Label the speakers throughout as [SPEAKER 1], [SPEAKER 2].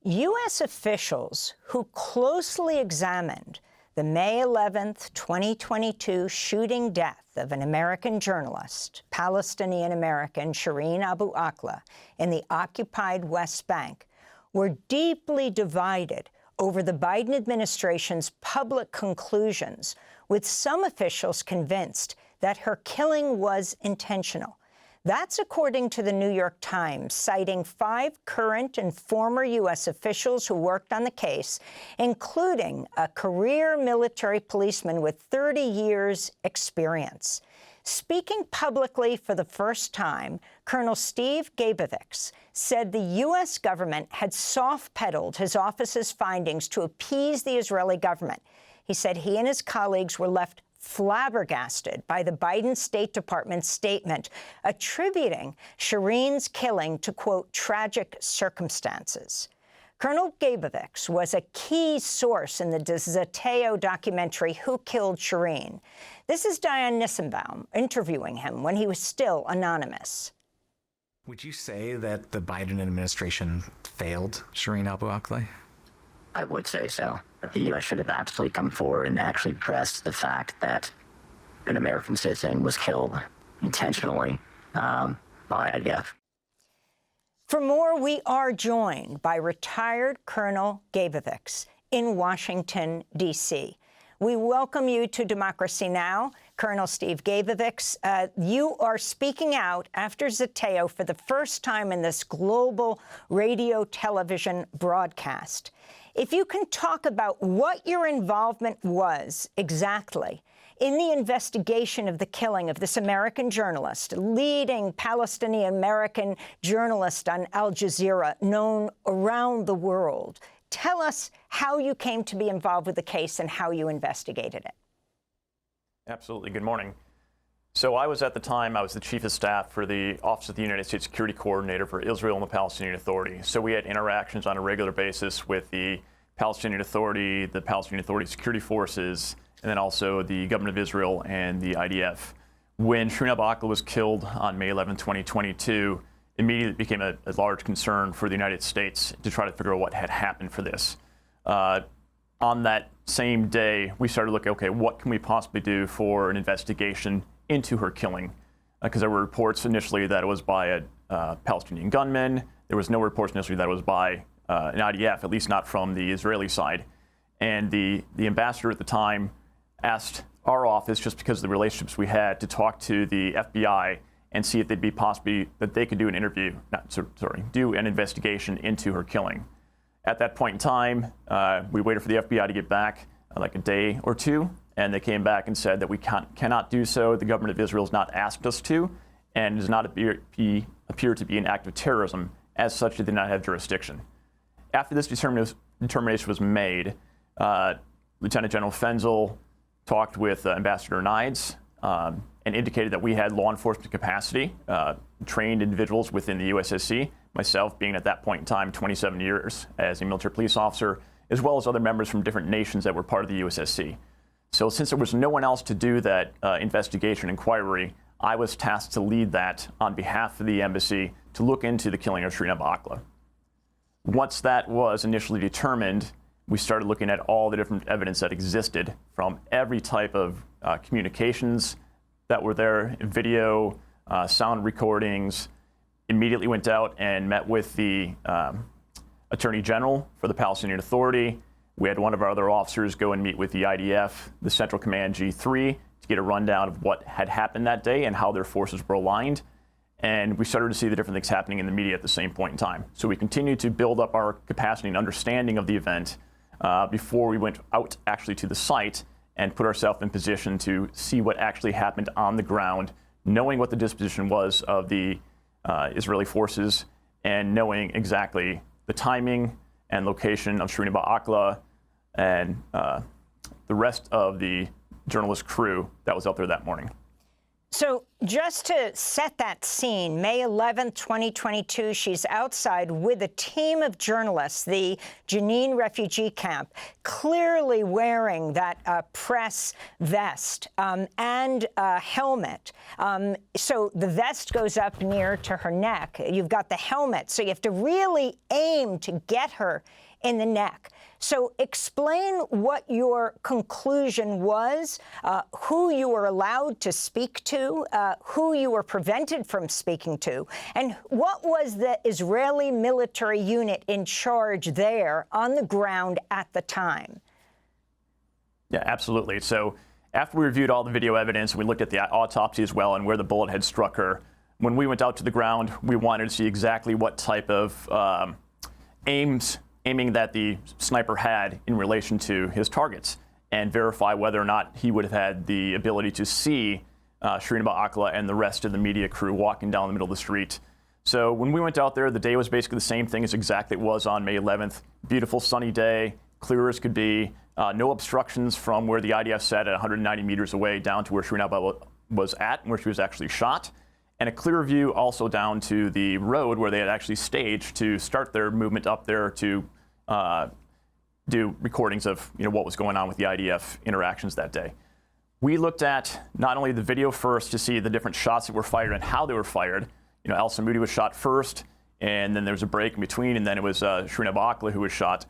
[SPEAKER 1] U.S. officials who closely examined the May 11th, 2022 shooting death of an American journalist, Palestinian-American Shireen Abu Akleh, in the occupied West Bank, were deeply divided over the Biden administration's public conclusions, with some officials convinced that her killing was intentional. That's according to the New York Times, citing 5 current and former U.S. officials who worked on the case, including a career military policeman with 30 years' experience. Speaking publicly for the first time, Colonel Steve Gabovitz said the U.S. government had soft-pedaled his office's findings to appease the Israeli government. He said he and his colleagues were left flabbergasted by the Biden State Department statement attributing Shireen's killing to, quote, tragic circumstances. Colonel Gabovitz was a key source in the Zateo documentary, Who Killed Shireen? This is Diane Nissenbaum interviewing him when he was still anonymous.
[SPEAKER 2] Would you say that the Biden administration failed Shireen Abu Akleh?
[SPEAKER 3] I would say so. The U.S. should have absolutely come forward and actually pressed the fact that an American citizen was killed intentionally by IDF.
[SPEAKER 1] For more, we are joined by retired Colonel Gabovitz in Washington, D.C. We welcome you to Democracy Now!, Colonel Steve Gabovitz. You are speaking out after Zateo for the first time in this global radio-television broadcast. If you can talk about what your involvement was exactly in the investigation of the killing of this American journalist, leading Palestinian-American journalist on Al Jazeera, known around the world. Tell us how you came to be involved with the case and how you investigated it.
[SPEAKER 4] Absolutely. Good morning. So I was at the time, I was the Chief of Staff for the Office of the United States Security Coordinator for Israel and the Palestinian Authority. So we had interactions on a regular basis with the Palestinian Authority, the Palestinian Authority Security Forces, and then also the Government of Israel and the IDF. When Shireen Abu Akleh was killed on May 11, 2022, immediately became a large concern for the United States to try to figure out what had happened for this. On that same day, we started looking, okay, what can we possibly do for an investigation into her killing? Because there were reports initially that it was by a Palestinian gunman. There was no reports initially that it was by an IDF, at least not from the Israeli side. And the ambassador at the time asked our office, just because of the relationships we had, to talk to the FBI and see if they'd be possibly that they could do an interview, do an investigation into her killing. At that point in time, we waited for the FBI to get back like a day or two, and they came back and said that we cannot do so. The government of Israel has not asked us to, and does not appear to be an act of terrorism. As such, they did not have jurisdiction. After this determination was made, Lieutenant General Fenzel talked with Ambassador Nides and indicated that we had law enforcement capacity, trained individuals within the USSC, myself being at that point in time 27 years as a military police officer, as well as other members from different nations that were part of the USSC. So since there was no one else to do that investigation inquiry, I was tasked to lead that on behalf of the embassy to look into the killing of Shireen Abu Akleh. Once that was initially determined, we started looking at all the different evidence that existed from every type of communications that were there, video, sound recordings. Immediately went out and met with the Attorney General for the Palestinian Authority. We had one of our other officers go and meet with the IDF, the Central Command G3, to get a rundown of what had happened that day and how their forces were aligned. And we started to see the different things happening in the media at the same point in time. So we continued to build up our capacity and understanding of the event before we went out actually to the site and put ourselves in position to see what actually happened on the ground, knowing what the disposition was of the Israeli forces, and knowing exactly the timing and location of Shireen Abu Akleh and the rest of the journalist crew that was out there that morning.
[SPEAKER 1] So just to set that scene, May 11th, 2022, she's outside with a team of journalists, the Jenin refugee camp, clearly wearing that press vest and a helmet. So the vest goes up near to her neck. You've got the helmet, so you have to really aim to get her in the neck. So explain what your conclusion was, who you were allowed to speak to, who you were prevented from speaking to, and what was the Israeli military unit in charge there on the ground at the time?
[SPEAKER 4] Yeah, absolutely. So after we reviewed all the video evidence, we looked at the autopsy as well and where the bullet had struck her. When we went out to the ground, we wanted to see exactly what type of aiming that the sniper had in relation to his targets and verify whether or not he would have had the ability to see Shireen Akleh and the rest of the media crew walking down the middle of the street. So when we went out there, the day was basically the same thing as exactly it was on May 11th. Beautiful sunny day, clear as could be, no obstructions from where the IDF sat at 190 meters away down to where Shireen Akleh was at and where she was actually shot. And a clear view also down to the road where they had actually staged to start their movement up there to do recordings of what was going on with the IDF interactions that day. We looked at not only the video first to see the different shots that were fired and how they were fired. Al Samoudi was shot first, and then there was a break in between, and then it was Shireen Akleh who was shot.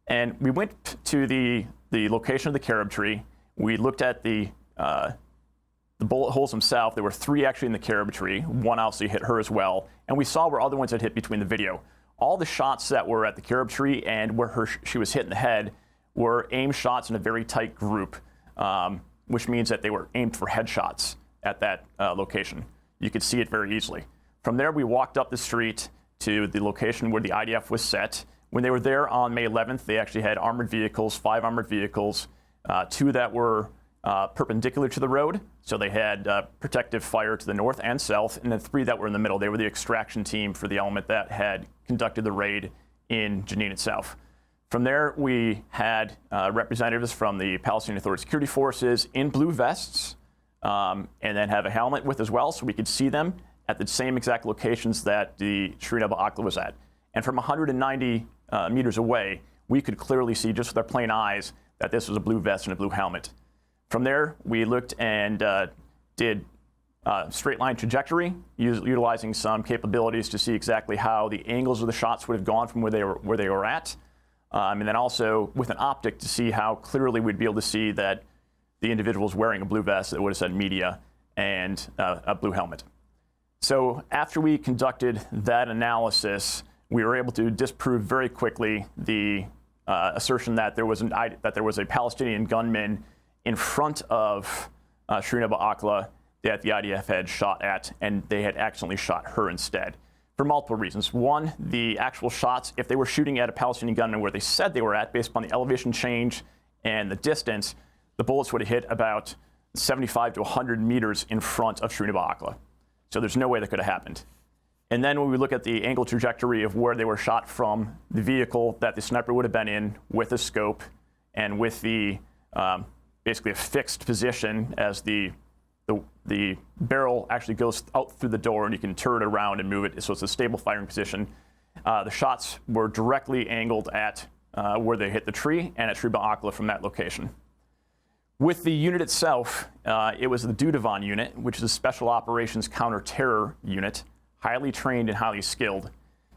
[SPEAKER 4] And we went to the location of the carob tree. We looked at the bullet holes themselves. There were 3 actually in the carob tree. One obviously hit her as well. And we saw where other ones had hit between the video. All the shots that were at the carob tree and where she was hit in the head were aimed shots in a very tight group, which means that they were aimed for headshots at that location. You could see it very easily. From there, we walked up the street to the location where the IDF was set. When they were there on May 11th, they actually had armored vehicles, 5 armored vehicles, 2 that were perpendicular to the road, so they had protective fire to the north and south, and then 3 that were in the middle. They were the extraction team for the element that had conducted the raid in Jenin itself. From there, we had representatives from the Palestinian Authority security forces in blue vests, and then have a helmet with as well, so we could see them at the same exact locations that the Shireen Akleh was at. And from 190 meters away, we could clearly see just with our plain eyes that this was a blue vest and a blue helmet. From there, we looked and did straight line trajectory, utilizing some capabilities to see exactly how the angles of the shots would have gone from where they were at, and then also with an optic to see how clearly we'd be able to see that the individual was wearing a blue vest that would have said media and a blue helmet. So after we conducted that analysis, we were able to disprove very quickly the assertion that there was a Palestinian gunman in front of Shireen Akleh that the IDF had shot at, and they had accidentally shot her instead, for multiple reasons. One, the actual shots, if they were shooting at a Palestinian gunman where they said they were at, based upon the elevation change and the distance, the bullets would have hit about 75 to 100 meters in front of Shireen Akleh. So there's no way that could have happened. And then when we look at the angle trajectory of where they were shot from, the vehicle that the sniper would have been in with a scope and with the basically a fixed position as the barrel actually goes out through the door and you can turn it around and move it, so it's a stable firing position. The shots were directly angled at where they hit the tree and at Shireen Akleh from that location. With the unit itself, it was the Dudavon unit, which is a special operations counter-terror unit, highly trained and highly skilled.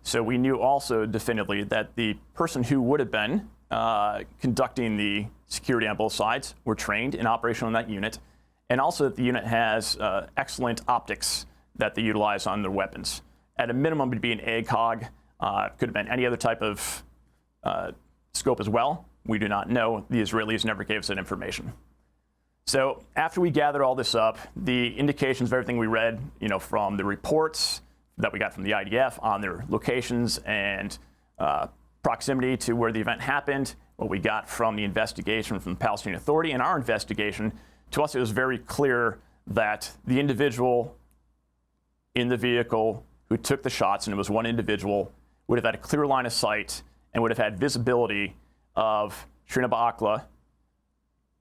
[SPEAKER 4] So we knew also definitively that the person who would have been conducting the security on both sides were trained and operational in that unit, and also that the unit has excellent optics that they utilize on their weapons. At a minimum, it would be an ACOG, could have been any other type of scope as well. We do not know. The Israelis never gave us that information. So after we gathered all this up, the indications of everything we read, from the reports that we got from the IDF on their locations and proximity to where the event happened, what we got from the investigation from the Palestinian Authority and our investigation, to us it was very clear that the individual in the vehicle who took the shots, and it was one individual, would have had a clear line of sight and would have had visibility of Shireen Akleh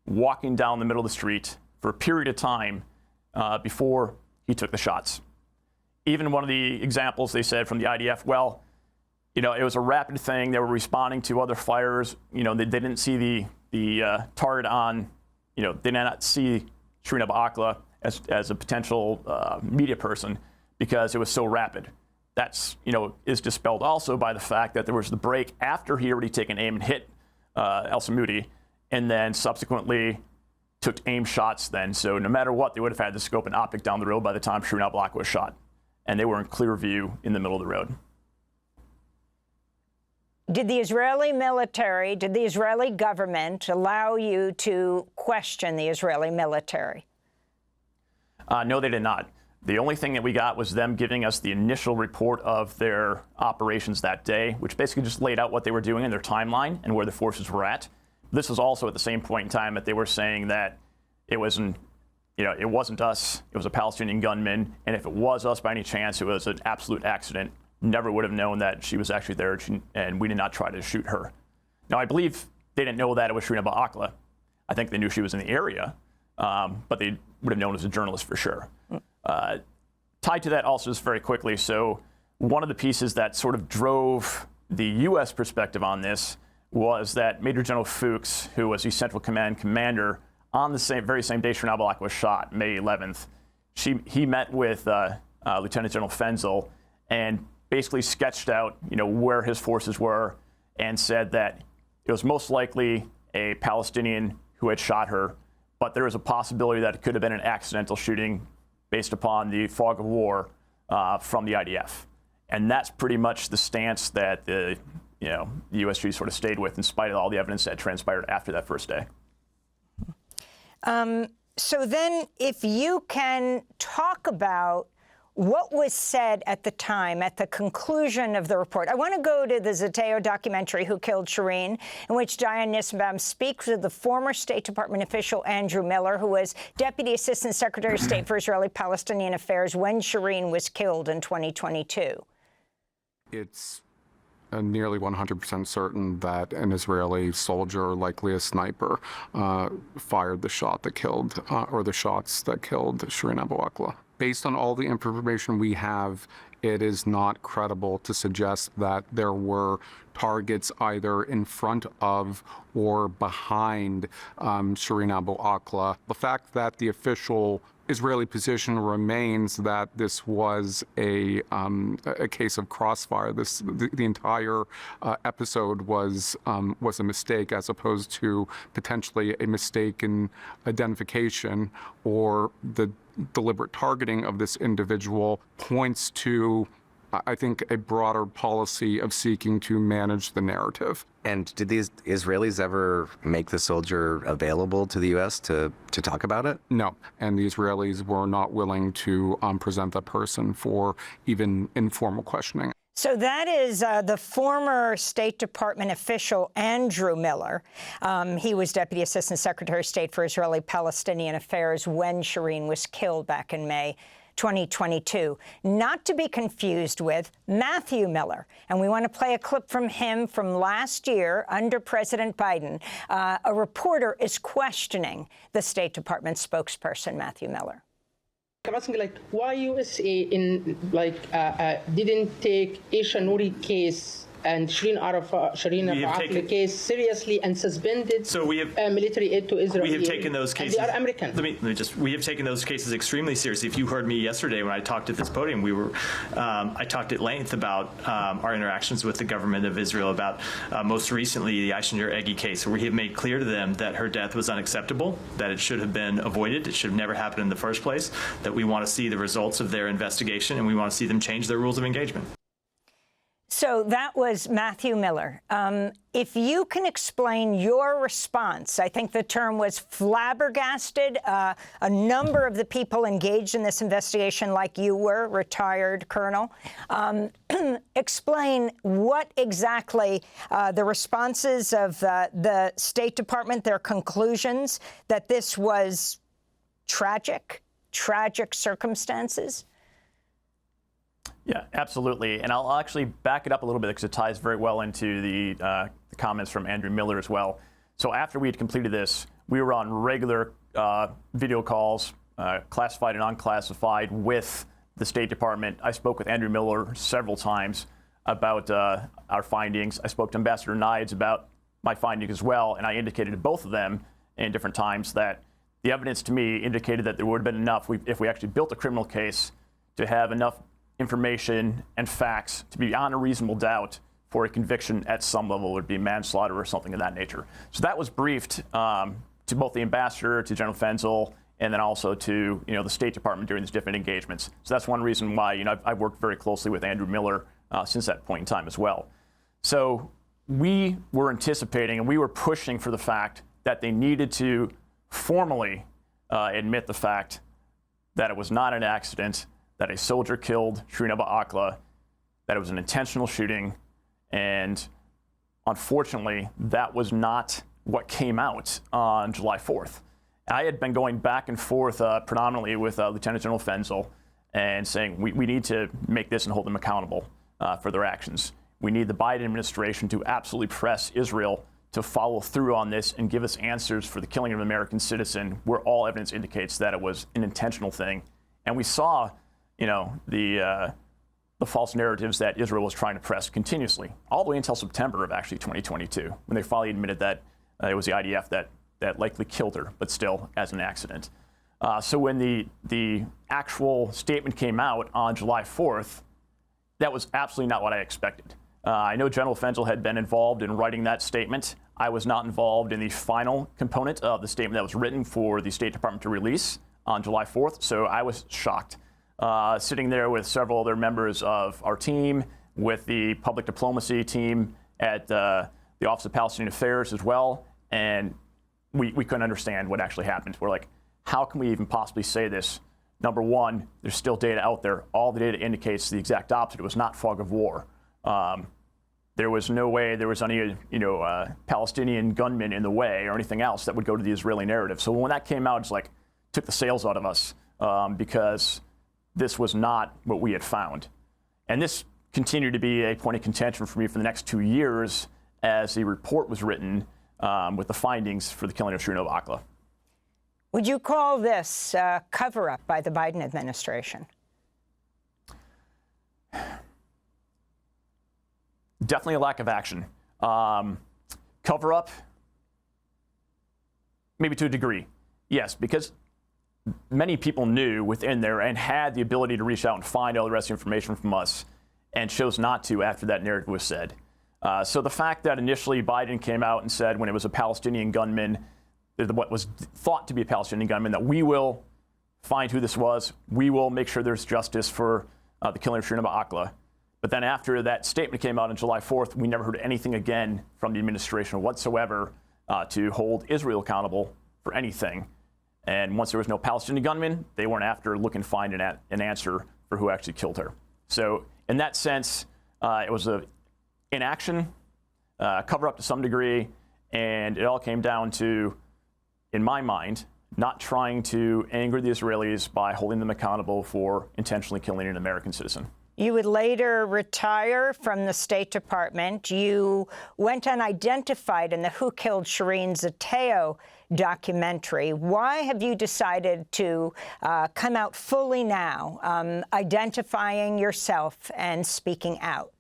[SPEAKER 4] walking down the middle of the street for a period of time before he took the shots. Even one of the examples they said from the IDF, well, you know, it was a rapid thing. They were responding to other fires. You know, they didn't see the target on, you know, they did not see Shireen Abu Akleh as a potential media person because it was so rapid. That's, you know, is dispelled also by the fact that there was the break after he already taken aim and hit El Samoudi, and then subsequently took aim shots then. So no matter what, they would have had the scope and optic down the road by the time Shireen Abu Akleh was shot. And they were in clear view in the middle of the road.
[SPEAKER 1] Did the Israeli military, did the Israeli government allow you to question the Israeli military?
[SPEAKER 4] No, they did not. The only thing that we got was them giving us the initial report of their operations that day, which basically just laid out what they were doing in their timeline and where the forces were at. This was also at the same point in time that they were saying that it wasn't, you know, it wasn't us, it was a Palestinian gunman, and if it was us by any chance, it was an absolute accident. Never would have known that she was actually there, and we did not try to shoot her. Now, I believe they didn't know that it was Shireen Abu Akleh. I think they knew she was in the area, but they would have known as a journalist for sure. Tied to that also just very quickly, so one of the pieces that sort of drove the U.S. perspective on this was that Major General Fuchs, who was the Central Command commander on the very same day Shireen Abu Akleh was shot, May 11th, he met with Lieutenant General Fenzel and basically sketched out, you know, where his forces were and said that it was most likely a Palestinian who had shot her, but there was a possibility that it could have been an accidental shooting based upon the fog of war from the IDF. And that's pretty much the stance that the USG sort of stayed with in spite of all the evidence that transpired after that first day.
[SPEAKER 1] So then if you can talk about what was said at the time, at the conclusion of the report. I want to go to the Zateo documentary, Who Killed Shireen, in which Diane Nissenbaum speaks with the former State Department official Andrew Miller, who was Deputy Assistant Secretary of State for Israeli-Palestinian Affairs when Shireen was killed in 2022.
[SPEAKER 5] It's nearly 100% certain that an Israeli soldier, likely a sniper, fired the shot that killed, or the shots that killed Shireen Abu Akleh. Based on all the information we have, it is not credible to suggest that there were targets either in front of or behind Shireen Abu Akleh. The fact that the official Israeli position remains that this was a case of crossfire. The entire episode was a mistake, as opposed to potentially a mistaken identification or the deliberate targeting of this individual, points to, I think, a broader policy of seeking to manage the narrative.
[SPEAKER 6] And did these Israelis ever make the soldier available to the U.S. to talk about it?
[SPEAKER 5] No, and the Israelis were not willing to present that person for even informal questioning.
[SPEAKER 1] So that is the former State Department official, Andrew Miller. He was Deputy Assistant Secretary of State for Israeli-Palestinian Affairs when Shireen was killed back in May 2022, not to be confused with Matthew Miller. And we want to play a clip from him from last year under President Biden. A reporter is questioning the State Department spokesperson, Matthew Miller.
[SPEAKER 7] I'm asking, why USA didn't take Aisha Nouri case and Shireen Abu Akleh case seriously and suspended military aid to Israel.
[SPEAKER 8] We have taken those cases.
[SPEAKER 7] And they are American.
[SPEAKER 8] We have taken those cases extremely seriously. If you heard me yesterday when I talked at this podium, I talked at length about our interactions with the government of Israel, about most recently the Aisha Nouri case, where we have made clear to them that her death was unacceptable, that it should have been avoided, it should have never happened in the first place, that we want to see the results of their investigation, and we want to see them change their rules of engagement.
[SPEAKER 1] So that was Matthew Miller. If you can explain your response, I think the term was flabbergasted. A number of the people engaged in this investigation, like you were, retired colonel, explain what exactly the responses of the State Department, their conclusions that this was tragic circumstances.
[SPEAKER 4] Yeah, absolutely. And I'll actually back it up a little bit because it ties very well into the comments from Andrew Miller as well. So after we had completed this, we were on regular video calls classified and unclassified, with the State Department. I spoke with Andrew Miller several times about our findings. I spoke to Ambassador Nides about my findings as well, and I indicated to both of them in different times that the evidence to me indicated that there would have been enough if we actually built a criminal case to have enough information and facts to be beyond a reasonable doubt for a conviction at some level. It would be manslaughter or something of that nature. So that was briefed to both the ambassador, to General Fenzel, and then also to the State Department during these different engagements. So that's one reason why I've worked very closely with Andrew Miller since that point in time as well. So we were anticipating and we were pushing for the fact that they needed to formally admit the fact that it was not an accident, that a soldier killed Shireen Akleh, that it was an intentional shooting, and unfortunately, that was not what came out on July 4th. I had been going back and forth predominantly with Lieutenant General Fenzel and saying we need to make this and hold them accountable for their actions. We need the Biden administration to absolutely press Israel to follow through on this and give us answers for the killing of an American citizen, where all evidence indicates that it was an intentional thing. And we saw, the false narratives that Israel was trying to press continuously, all the way until September of actually 2022, when they finally admitted that it was the IDF that likely killed her, but still as an accident. So when the actual statement came out on July 4th, that was absolutely not what I expected. I know General Fenzel had been involved in writing that statement. I was not involved in the final component of the statement that was written for the State Department to release on July 4th, so I was shocked. Sitting there with several other members of our team, with the public diplomacy team at the Office of Palestinian Affairs as well, and we couldn't understand what actually happened. We're like, how can we even possibly say this? Number one, there's still data out there. All the data indicates the exact opposite. It was not fog of war. There was no way there was any, Palestinian gunmen in the way or anything else that would go to the Israeli narrative. So when that came out, it's like, took the sails out of us because this was not what we had found. And this continued to be a point of contention for me for the next 2 years as the report was written with the findings for the killing of Shireen Akleh.
[SPEAKER 1] Would you call this a cover-up by the Biden administration?
[SPEAKER 4] Definitely a lack of action. Cover-up, maybe to a degree, yes, because many people knew within there and had the ability to reach out and find all the rest of the information from us and chose not to after that narrative was said. So the fact that initially Biden came out and said when it was a Palestinian gunman, what was thought to be a Palestinian gunman, that we will find who this was, we will make sure there's justice for the killing of Shireen Akleh. But then after that statement came out on July 4th, we never heard anything again from the administration whatsoever to hold Israel accountable for anything. And once there was no Palestinian gunman, they weren't after looking to find an answer for who actually killed her. So in that sense, it was an inaction, cover up to some degree, and it all came down to, in my mind, not trying to anger the Israelis by holding them accountable for intentionally killing an American citizen.
[SPEAKER 1] You would later retire from the State Department. You went unidentified in the Who Killed Shireen Zateo documentary. Why have you decided to come out fully now, identifying yourself and speaking out?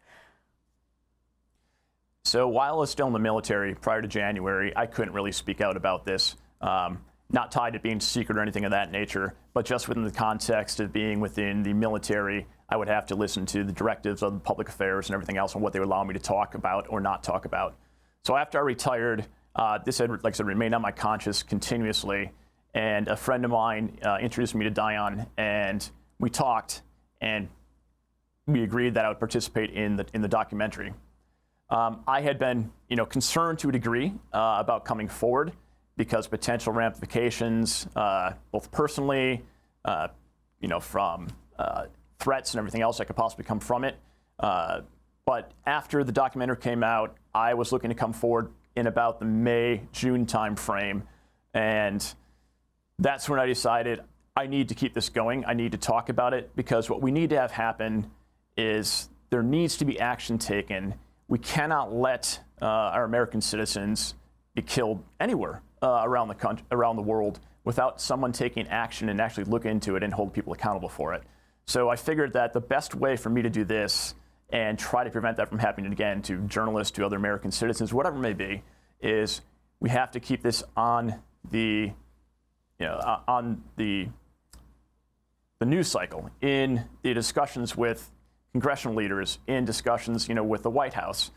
[SPEAKER 4] So while I was still in the military prior to January, I couldn't really speak out about this. Not tied to being secret or anything of that nature, but just within the context of being within the military, I would have to listen to the directives of the public affairs and everything else on what they would allow me to talk about or not talk about. So after I retired, this had, like I said, remained on my conscience continuously. And a friend of mine introduced me to Dion, and we talked, and we agreed that I would participate in the documentary. I had been, concerned to a degree about coming forward because potential ramifications, both personally, from threats and everything else that could possibly come from it. But after the documentary came out, I was looking to come forward in about the May-June time frame. And that's when I decided I need to keep this going. I need to talk about it, because what we need to have happen is there needs to be action taken. We cannot let our American citizens be killed anywhere around the world without someone taking action and actually look into it and hold people accountable for it. So I figured that the best way for me to do this and try to prevent that from happening again to journalists, to other American citizens, whatever it may be, is we have to keep this on the, on the news cycle, in the discussions with congressional leaders, in discussions, with the White House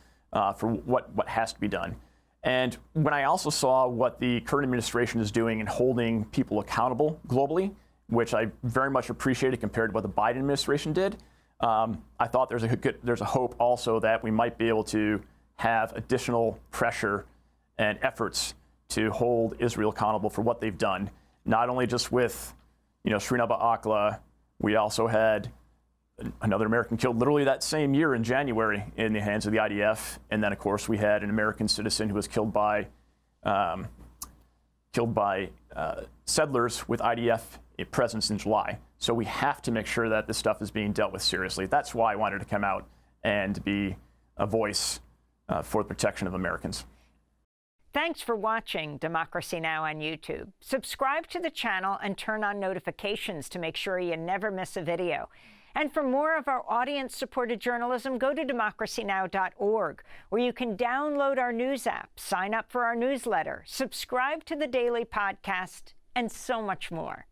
[SPEAKER 4] for what has to be done. And when I also saw what the current administration is doing in holding people accountable globally, which I very much appreciated compared to what the Biden administration did, I thought there's a hope also that we might be able to have additional pressure and efforts to hold Israel accountable for what they've done, not only just with Shireen Akleh. We also had another American killed literally that same year in January in the hands of the IDF, and then of course we had an American citizen who was killed by settlers with IDF presence in July. So we have to make sure that this stuff is being dealt with seriously. That's why I wanted to come out and be a voice for the protection of Americans.
[SPEAKER 1] Thanks for watching Democracy Now! On YouTube. Subscribe to the channel and turn on notifications to make sure you never miss a video. And for more of our audience-supported journalism, go to democracynow.org, where you can download our news app, sign up for our newsletter, subscribe to the daily podcast, and so much more.